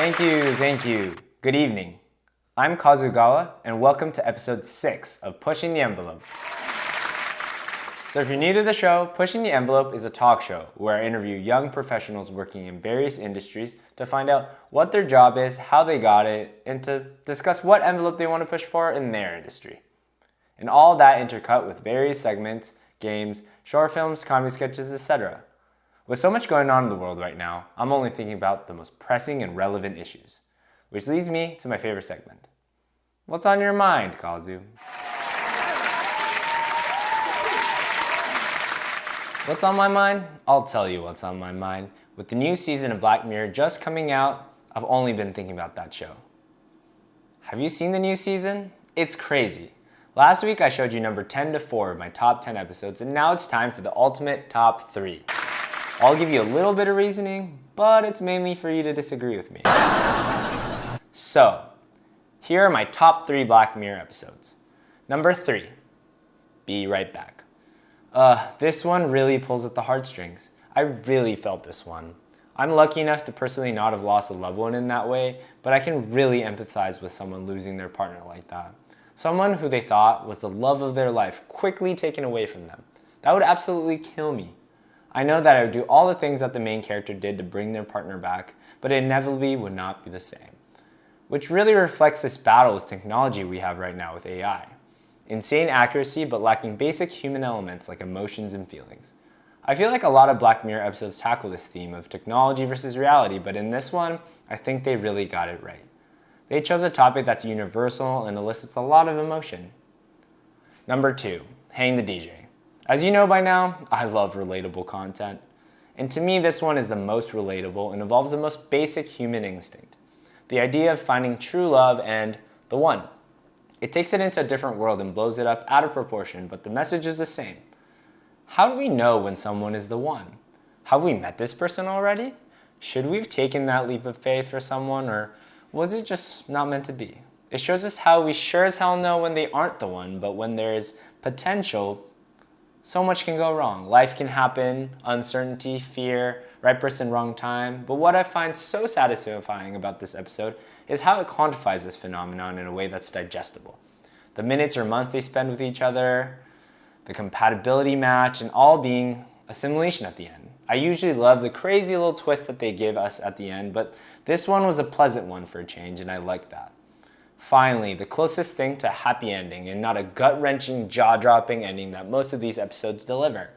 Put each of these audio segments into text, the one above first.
Thank you. Good evening. I'm Kazugawa, and welcome to episode 6 of Pushing the Envelope. So if you're new to the show, Pushing the Envelope is a talk show where I interview young professionals working in various industries to find out what their job is, how they got it, and to discuss what envelope they want to push for in their industry. And all that intercut with various segments, games, short films, comedy sketches, etc. With so much going on in the world right now, I'm only thinking about the most pressing and relevant issues. Which leads me to my favorite segment. What's on your mind, Kazu? What's on my mind? I'll tell you what's on my mind. With the new season of Black Mirror just coming out, I've only been thinking about that show. Have you seen the new season? It's crazy. Last week I showed you number 10 to 4 of my top 10 episodes, and now it's time for the ultimate top 3. I'll give you a little bit of reasoning, but it's mainly for you to disagree with me. So, here are my top 3 Black Mirror episodes. Number 3, Be Right Back. This one really pulls at the heartstrings. I really felt this one. I'm lucky enough to personally not have lost a loved one in that way, but I can really empathize with someone losing their partner like that. Someone who they thought was the love of their life quickly taken away from them. That would absolutely kill me. I know that I would do all the things that the main character did to bring their partner back, but it inevitably would not be the same. Which really reflects this battle with technology we have right now with AI. Insane accuracy, but lacking basic human elements like emotions and feelings. I feel like a lot of Black Mirror episodes tackle this theme of technology versus reality, but in this one, I think they really got it right. They chose a topic that's universal and elicits a lot of emotion. Number 2, Hang the DJ. As you know by now, I love relatable content. And to me, this one is the most relatable and involves the most basic human instinct. The idea of finding true love and the one. It takes it into a different world and blows it up out of proportion, but the message is the same. How do we know when someone is the one? Have we met this person already? Should we have taken that leap of faith for someone, or was it just not meant to be? It shows us how we sure as hell know when they aren't the one, but when there is potential, so much can go wrong. Life can happen, uncertainty, fear, right person, wrong time. But what I find so satisfying about this episode is how it quantifies this phenomenon in a way that's digestible. The minutes or months they spend with each other, the compatibility match, and all being a simulation at the end. I usually love the crazy little twist that they give us at the end, but this one was a pleasant one for a change, and I like that. Finally, the closest thing to a happy ending and not a gut-wrenching, jaw-dropping ending that most of these episodes deliver.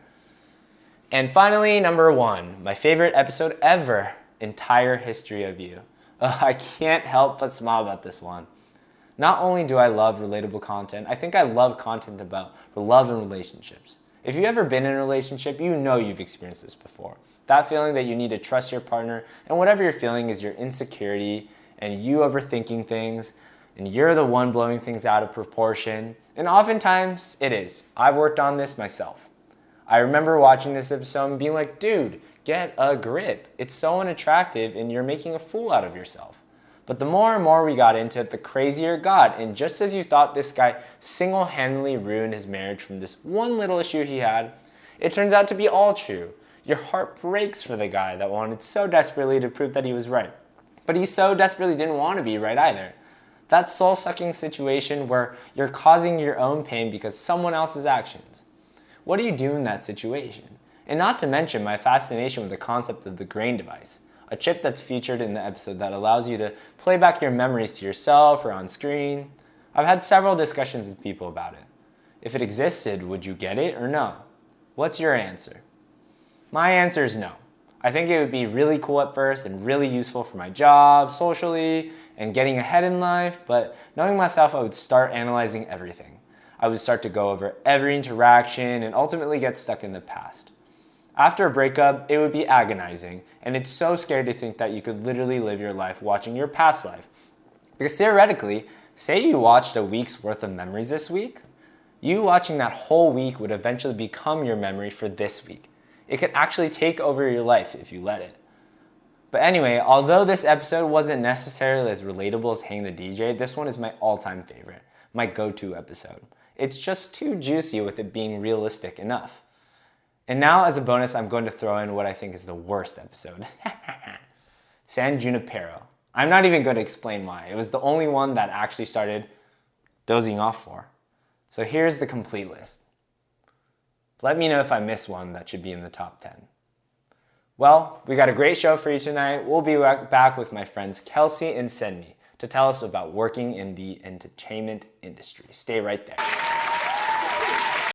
And finally, number 1, my favorite episode ever, Entire History of You. I can't help but smile about this one. Not only do I love relatable content, I think I love content about love and relationships. If you've ever been in a relationship, you know you've experienced this before. That feeling that you need to trust your partner, and whatever you're feeling is your insecurity and you overthinking things, and you're the one blowing things out of proportion. And oftentimes, it is. I've worked on this myself. I remember watching this episode and being like, dude, get a grip. It's so unattractive and you're making a fool out of yourself. But the more and more we got into it, the crazier it got. And just as you thought this guy single-handedly ruined his marriage from this one little issue he had, it turns out to be all true. Your heart breaks for the guy that wanted so desperately to prove that he was right. But he so desperately didn't want to be right either. That soul-sucking situation where you're causing your own pain because someone else's actions. What do you do in that situation? And not to mention my fascination with the concept of the Grain device, a chip that's featured in the episode that allows you to play back your memories to yourself or on screen. I've had several discussions with people about it. If it existed, would you get it or no? What's your answer? My answer is no. I think it would be really cool at first and really useful for my job, socially, and getting ahead in life, but knowing myself, I would start analyzing everything. I would start to go over every interaction and ultimately get stuck in the past. After a breakup, it would be agonizing, and it's so scary to think that you could literally live your life watching your past life. Because theoretically, say you watched a week's worth of memories this week, you watching that whole week would eventually become your memory for this week. It could actually take over your life if you let it. But anyway, although this episode wasn't necessarily as relatable as Hang the DJ, this one is my all-time favorite, my go-to episode. It's just too juicy with it being realistic enough. And now, as a bonus, I'm going to throw in what I think is the worst episode. San Junipero. I'm not even going to explain why. It was the only one that actually started dozing off for. So here's the complete list. Let me know if I missed one that should be in the top 10. Well, we got a great show for you tonight. We'll be back with my friends Kelsey and Sydney to tell us about working in the entertainment industry. Stay right there.